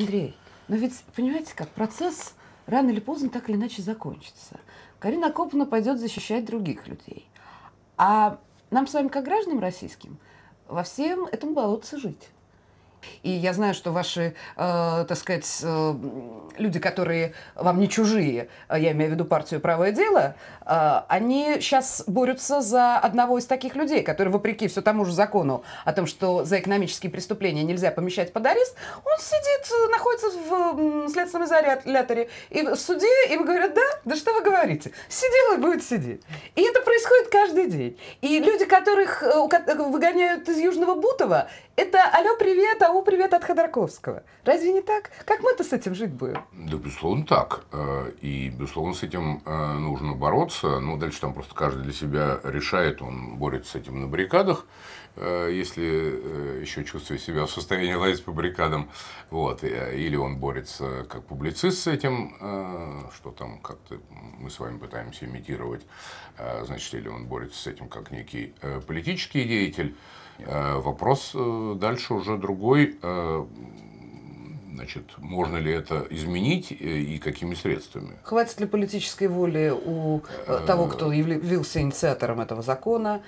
Андрей, но ведь, понимаете, как процесс рано или поздно так или иначе закончится. Карина Акоповна пойдет защищать других людей. А нам с вами, как гражданам российским, во всем этом болотце жить. И я знаю, что ваши, так сказать, люди, которые вам не чужие, я имею в виду партию «Правое дело», они сейчас борются за одного из таких людей, который, вопреки все тому же закону о том, что за экономические преступления нельзя помещать под арест, он сидит, находится в следственном изоляторе, и в суде им говорят: да что вы говорите, сидел и будет сидеть. И это происходит каждый день. И люди, которых выгоняют из Южного Бутова, это алло, привет, ау, привет от Ходорковского. Разве не так? Как мы-то с этим жить будем? Да, безусловно, так. И, безусловно, с этим нужно бороться. Ну, дальше там просто каждый для себя решает, он борется с этим на баррикадах, если еще чувствует себя в состоянии лазить по баррикадам. Вот. Или он борется как публицист с этим, что там как-то мы с вами пытаемся имитировать. Значит, или он борется с этим как некий политический деятель. Вопрос дальше уже другой. Значит, можно ли это изменить и какими средствами? Хватит ли политической воли у того, кто явился инициатором этого закона?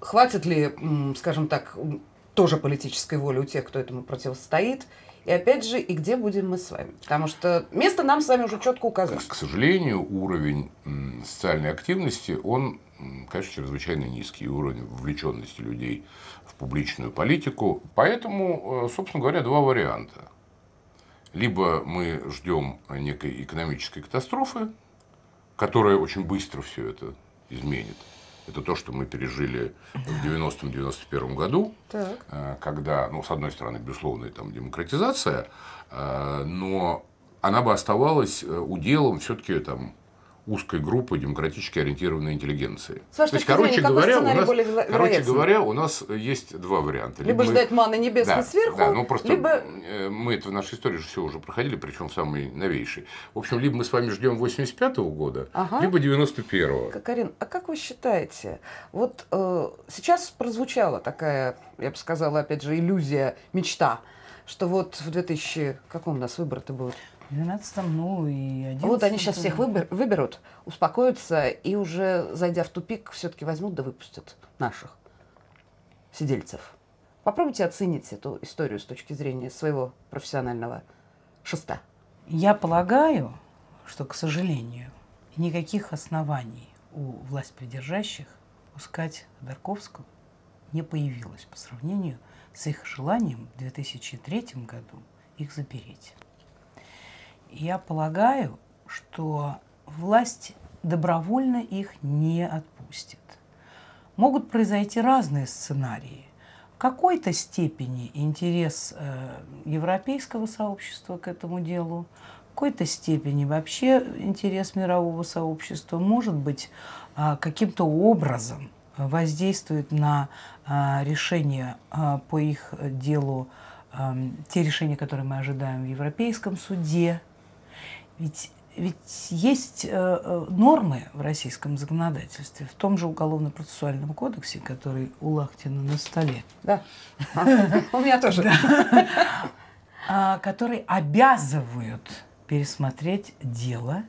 Хватит ли, скажем так, тоже политической воли у тех, кто этому противостоит? И опять же, и где будем мы с вами? Потому что место нам с вами уже четко указано. К сожалению, уровень социальной активности, он, конечно, чрезвычайно низкий. Уровень вовлеченности людей в публичную политику. Поэтому, собственно говоря, два варианта. Либо мы ждем некой экономической катастрофы, которая очень быстро все это изменит. Это то, что мы пережили в 90-91 году, когда, ну, с одной стороны, безусловно, там демократизация, но она бы оставалась уделом все-таки там узкой группы демократически ориентированной интеллигенции. То есть, короче говоря, у нас есть два варианта. Либо ждать маны небесной сверху, да, ну просто либо... мы это в нашей истории же все уже проходили, причем самый новейший. В общем, либо мы с вами ждем 85-го года, либо 91-го. Карин, а как вы считаете, вот сейчас прозвучала такая, я бы сказала, опять же, иллюзия, мечта, что вот в 2000... Каком у нас выборы-то будут? В 12-м, ну и 11-м. Вот они сейчас всех выберут, успокоятся и уже, зайдя в тупик, все-таки возьмут да выпустят наших сидельцев. Попробуйте оценить эту историю с точки зрения своего профессионального шеста. Я полагаю, что, к сожалению, никаких оснований у властьпридержащих пускать Ходорковского не появилось по сравнению с их желанием в 2003 году их запереть. Я полагаю, что власть добровольно их не отпустит. Могут произойти разные сценарии. В какой-то степени интерес европейского сообщества к этому делу, в какой-то степени вообще интерес мирового сообщества, может быть, каким-то образом воздействует на решение по их делу, те решения, которые мы ожидаем в Европейском суде. Ведь есть нормы в российском законодательстве, в том же Уголовно-процессуальном кодексе, который у Лахтина на столе. Да, у меня тоже. Которые обязывают пересмотреть дело,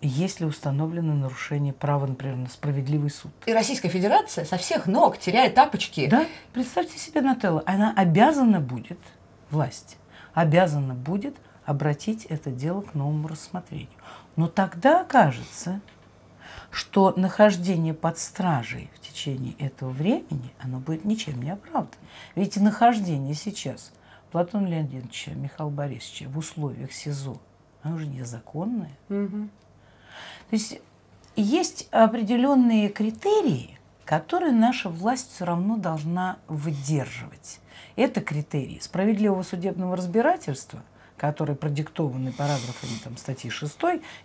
если установлено нарушение права, например, на справедливый суд. И Российская Федерация со всех ног теряет тапочки. Да, представьте себе, Нателла, она обязана будет, власть, обязана будет обратить это дело к новому рассмотрению. Но тогда окажется, что нахождение под стражей в течение этого времени, оно будет ничем не оправдано. Ведь нахождение сейчас Платона Леонидовича, Михаила Борисовича в условиях СИЗО, оно уже незаконное. То есть определенные критерии, которые наша власть все равно должна выдерживать. Это критерии справедливого судебного разбирательства, которые продиктованы параграфами там, статьи 6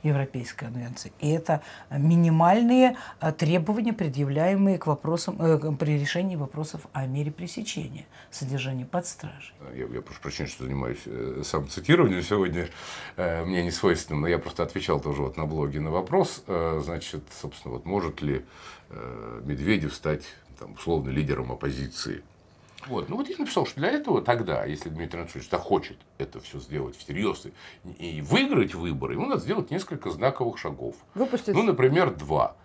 Европейской конвенции. И это минимальные требования, предъявляемые к вопросам, при решении вопросов о мере пресечения содержания под стражей. Я прошу прощения, что занимаюсь самоцитированием сегодня. Мне не свойственно, но я просто отвечал тоже вот на блоге на вопрос. Значит, собственно, вот может ли Медведев стать там, условно лидером оппозиции? Вот. Ну вот я написал, что для этого тогда, если Дмитрий Анатольевич захочет это все сделать всерьез и выиграть выборы, ему надо сделать несколько знаковых шагов. Выпустить... Ну, например, два.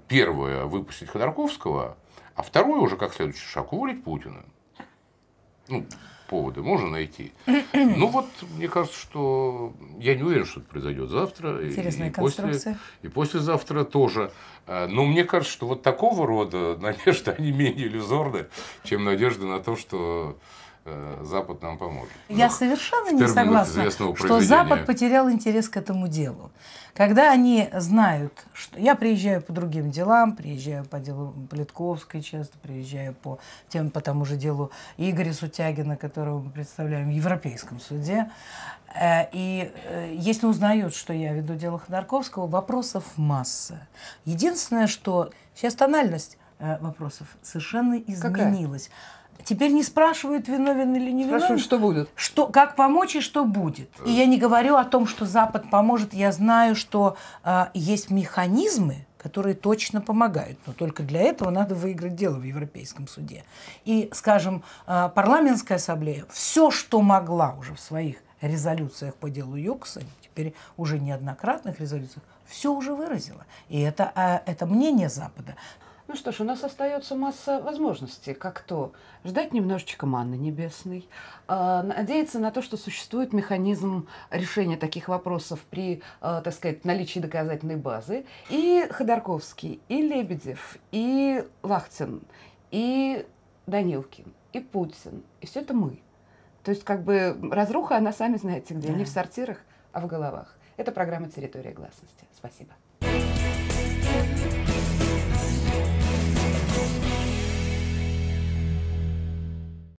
Первое – выпустить Ходорковского, а второе уже как следующий шаг – уволить Путина. Ну, поводы можно найти. Ну вот, мне кажется, что я не уверен, что это произойдет завтра. Интересная конструкция. И послезавтра тоже. Но мне кажется, что вот такого рода надежды, они менее иллюзорны, чем надежда на то, что Запад нам поможет. Я совершенно не согласна, что Запад потерял интерес к этому делу. Когда они знают, что я приезжаю по другим делам, приезжаю по делу Политковской часто, приезжаю по тому же делу Игоря Сутягина, которого мы представляем в Европейском суде, и если узнают, что я веду дело Ходорковского, вопросов масса. Единственное, что сейчас тональность вопросов совершенно изменилась. Какая? Теперь не спрашивают, виновен или не виновен. Спрашивают, что будет. Как помочь и что будет. И я не говорю о том, что Запад поможет. Я знаю, что есть механизмы, которые точно помогают. Но только для этого надо выиграть дело в Европейском суде. И, скажем, парламентская ассамблея все, что могла уже в своих резолюциях по делу ЮКСа, теперь уже неоднократных резолюциях, все уже выразила. И это мнение Запада. Ну что ж, у нас остается масса возможностей, как то ждать немножечко манны небесной, надеяться на то, что существует механизм решения таких вопросов при, так сказать, наличии доказательной базы. И Ходорковский, и Лебедев, и Лахтин, и Данилкин, и Путин, и все это мы. То есть как бы разруха, она сами знаете где, не в сортирах, а в головах. Это программа «Территория гласности». Спасибо.